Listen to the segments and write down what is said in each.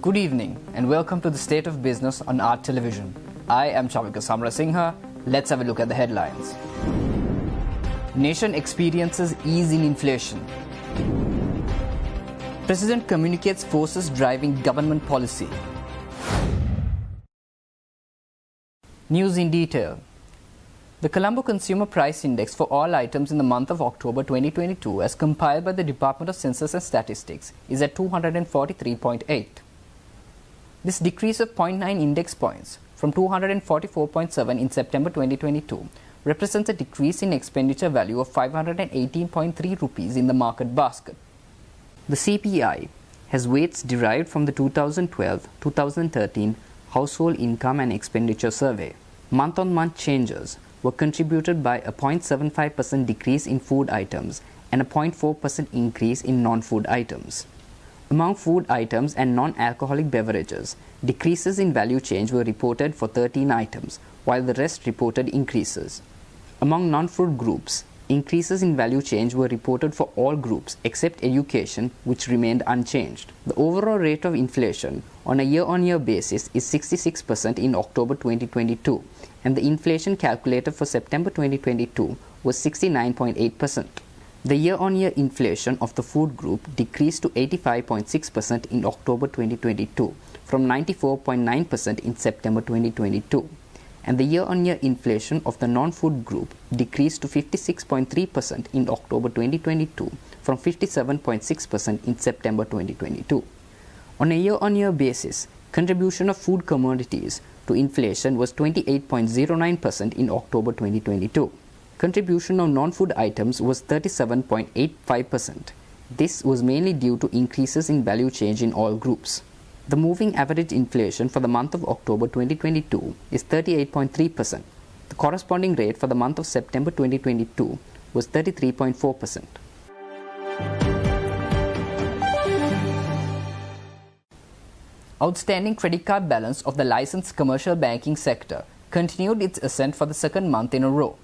Good evening and welcome to the State of Business on Art Television. I am Chavika Samrasinghe. Let's have a look at the headlines. Nation experiences ease in inflation. President communicates forces driving government policy. News in detail. The Colombo Consumer Price Index for all items in the month of October 2022 as compiled by the Department of Census and Statistics is at 243.8. This decrease of 0.9 index points from 244.7 in September 2022 represents a decrease in expenditure value of 518.3 rupees in the market basket. The CPI has weights derived from the 2012-2013 Household Income and Expenditure Survey. Month-on-month changes were contributed by a 0.75% decrease in food items and a 0.4% increase in non-food items. Among food items and non-alcoholic beverages, decreases in value change were reported for 13 items, while the rest reported increases. Among non-food groups, increases in value change were reported for all groups except education, which remained unchanged. The overall rate of inflation on a year-on-year basis is 66% in October 2022, and the inflation calculated for September 2022 was 69.8%. The year-on-year inflation of the food group decreased to 85.6% in October 2022 from 94.9% in September 2022, and the year-on-year inflation of the non-food group decreased to 56.3% in October 2022 from 57.6% in September 2022. On a year-on-year basis, contribution of food commodities to inflation was 28.09% in October 2022. Contribution of non-food items was 37.85%. This was mainly due to increases in value change in all groups. The moving average inflation for the month of October 2022 is 38.3%. The corresponding rate for the month of September 2022 was 33.4%. Outstanding credit card balance of the licensed commercial banking sector continued its ascent for the second month in a row.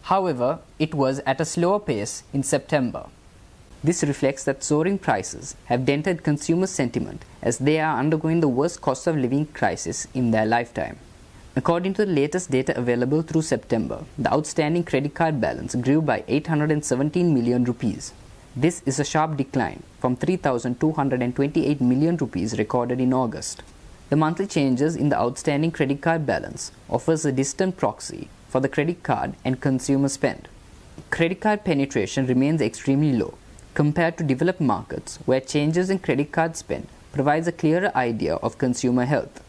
However, it was at a slower pace in September. This reflects that soaring prices have dented consumer sentiment as they are undergoing the worst cost of living crisis in their lifetime. According to the latest data available through September, the outstanding credit card balance grew by 817 million rupees. This is a sharp decline from 3,228 million rupees recorded in August. The monthly changes in the outstanding credit card balance offers a distant proxy for the credit card and consumer spend. Credit card penetration remains extremely low compared to developed markets where changes in credit card spend provides a clearer idea of consumer health.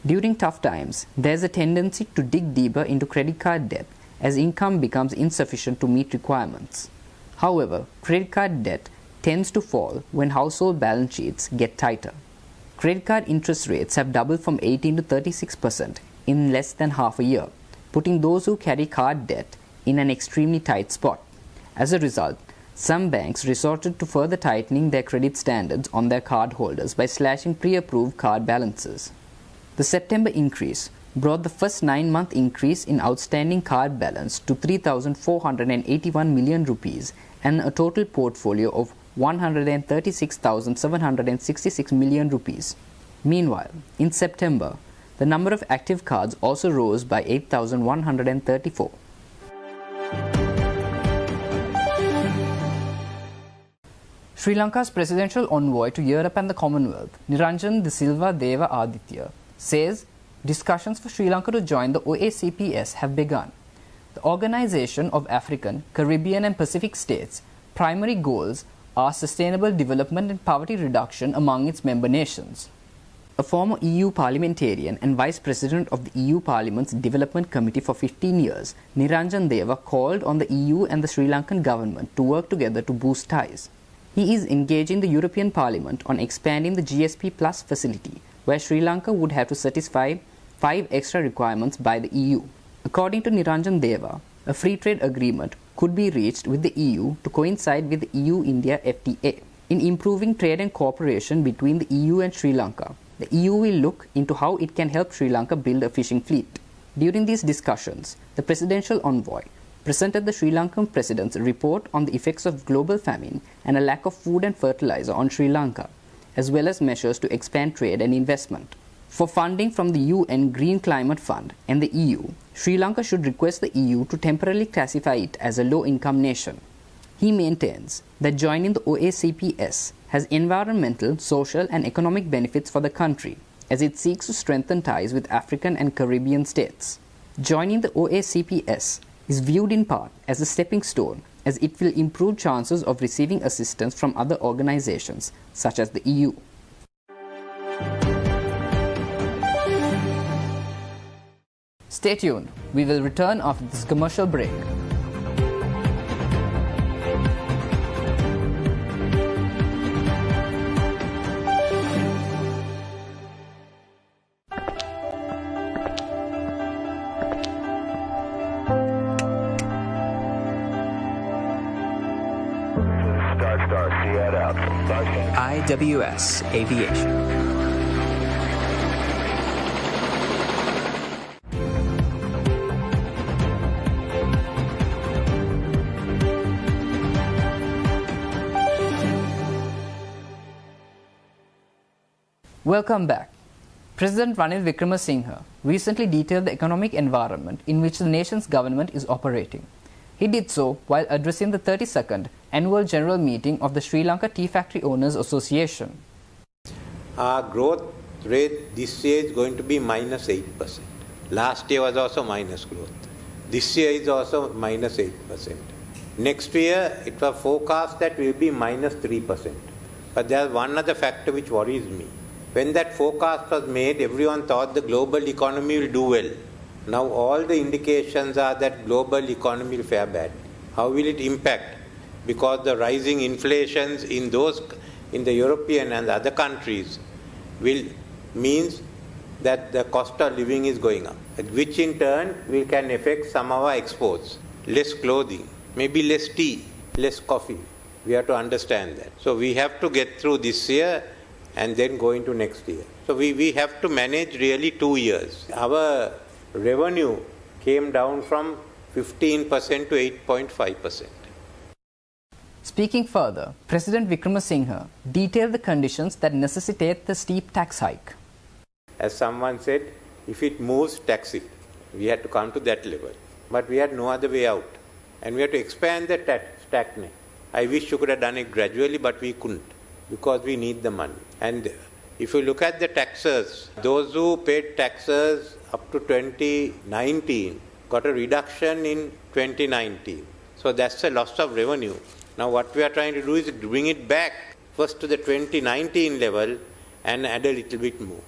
During tough times, there is a tendency to dig deeper into credit card debt as income becomes insufficient to meet requirements. However, credit card debt tends to fall when household balance sheets get tighter. Credit card interest rates have doubled from 18 to 36% in less than half a year, putting those who carry card debt in an extremely tight spot. As a result, some banks resorted to further tightening their credit standards on their cardholders by slashing pre-approved card balances. The September increase brought the first 9-month increase in outstanding card balance to 3,481 million rupees and a total portfolio of 136,766 million rupees. Meanwhile, in September, the number of active cards also rose by 8,134. Sri Lanka's presidential envoy to Europe and the Commonwealth, Niranjan De Silva Deva Aditya, says discussions for Sri Lanka to join the OACPS have begun. The Organization of African, Caribbean and Pacific States' primary goals are sustainable development and poverty reduction among its member nations. A former EU parliamentarian and vice president of the EU Parliament's Development Committee for 15 years, Niranjan Deva called on the EU and the Sri Lankan government to work together to boost ties. He is engaging the European Parliament on expanding the GSP Plus facility, where Sri Lanka would have to satisfy 5 extra requirements by the EU. According to Niranjan Deva, a free trade agreement could be reached with the EU to coincide with the EU-India FTA. In improving trade and cooperation between the EU and Sri Lanka, the EU will look into how it can help Sri Lanka build a fishing fleet. During these discussions, the presidential envoy presented the Sri Lankan president's report on the effects of global famine and a lack of food and fertilizer on Sri Lanka, as well as measures to expand trade and investment. For funding from the UN Green Climate Fund and the EU, Sri Lanka should request the EU to temporarily classify it as a low-income nation. He maintains that joining the OACPS has environmental, social and economic benefits for the country, as it seeks to strengthen ties with African and Caribbean states. Joining the OACPS is viewed in part as a stepping stone, as it will improve chances of receiving assistance from other organizations such as the EU. Stay tuned. We will return after this commercial break. IWS Aviation. Welcome back. President Ranil Wickremesinghe recently detailed the economic environment in which the nation's government is operating. He did so while addressing the 32nd Annual General Meeting of the Sri Lanka Tea Factory Owners Association. Our growth rate this year is going to be minus 8%. Last year was also minus growth. This year is also minus 8%. Next year it was forecast that will be minus 3%. But there is one other factor which worries me. When that forecast was made, everyone thought the global economy will do well. Now all the indications are that global economy will fare bad. How will it impact? Because the rising inflations in the European and the other countries means that the cost of living is going up, which in turn can affect some of our exports. Less clothing, maybe less tea, less coffee. We have to understand that. So we have to get through this year and then go into next year. So we have to manage really 2 years. Our revenue came down from 15% to 8.5%. Speaking further, President Wickremesinghe detailed the conditions that necessitate the steep tax hike. As someone said, if it moves, tax it. We had to come to that level. But we had no other way out. And we had to expand the tax net. I wish you could have done it gradually, but we couldn't, because we need the money. And if you look at the taxes, those who paid taxes up to 2019 got a reduction in 2019. So that's a loss of revenue. Now what we are trying to do is bring it back first to the 2019 level and add a little bit more.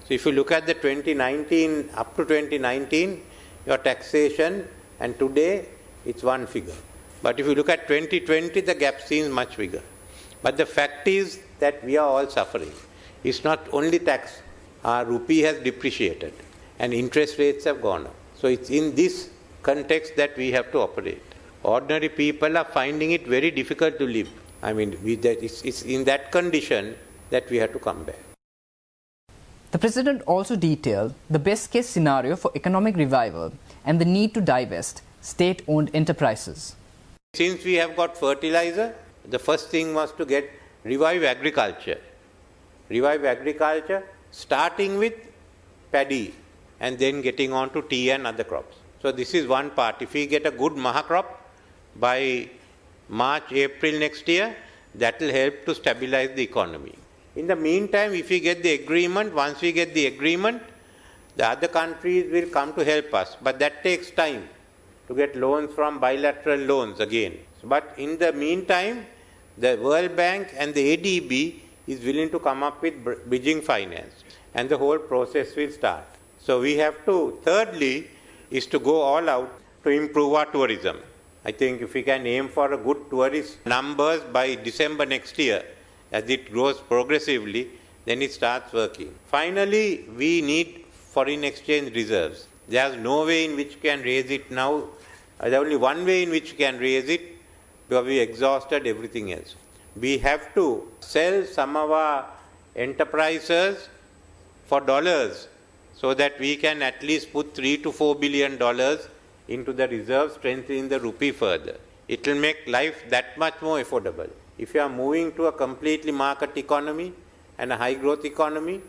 So if you look at the 2019, up to 2019, your taxation, and today it's one figure. But if you look at 2020, the gap seems much bigger. But the fact is that we are all suffering. It's not only tax. Our rupee has depreciated and interest rates have gone up. So it's in this context that we have to operate. Ordinary people are finding it very difficult to live. I mean, it's in that condition that we have to come back. The President also detailed the best case scenario for economic revival and the need to divest state-owned enterprises. Since we have got fertilizer, the first thing was to revive agriculture. Revive agriculture, starting with paddy and then getting on to tea and other crops. So this is one part. If we get a good maha crop by March, April next year, that will help to stabilize the economy. In the meantime, if we get the agreement, once we get the agreement, the other countries will come to help us. But that takes time to get loans from bilateral loans again. But in the meantime, the World Bank and the ADB is willing to come up with bridging finance, and the whole process will start. So we have to, thirdly, is to go all out to improve our tourism. I think if we can aim for a good tourist numbers by December next year, as it grows progressively, then it starts working. Finally, we need foreign exchange reserves. There's no way in which we can raise it now. There's only one way in which we can raise it, because we exhausted everything else. We have to sell some of our enterprises for dollars so that we can at least put $3 to $4 billion into the reserve, strengthening the rupee further. It will make life that much more affordable. If you are moving to a completely market economy, and a high growth economy.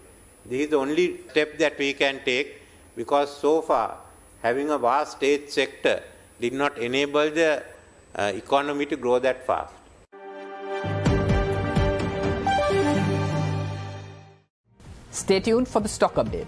This is the only step that we can take, because so far having a vast state sector did not enable the economy to grow that fast. Stay tuned for the stock update.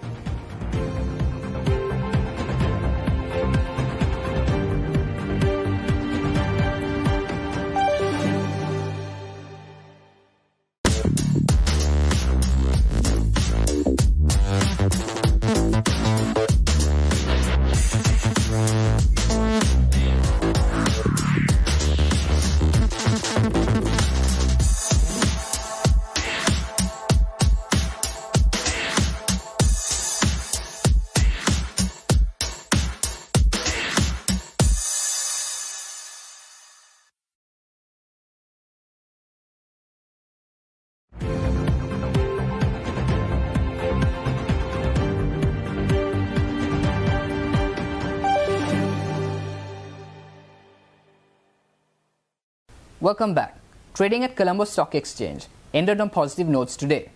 Welcome back. Trading at Colombo Stock Exchange ended on positive notes today.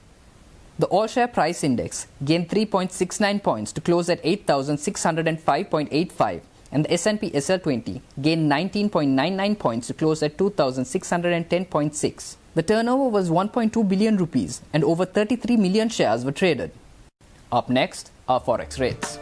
The all-share price index gained 3.69 points to close at 8,605.85, and the S&P SL20 gained 19.99 points to close at 2,610.6. The turnover was 1.2 billion rupees and over 33 million shares were traded. Up next are forex rates.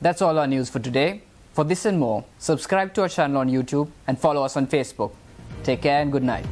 That's all our news for today. For this and more, subscribe to our channel on YouTube and follow us on Facebook. Take care and good night.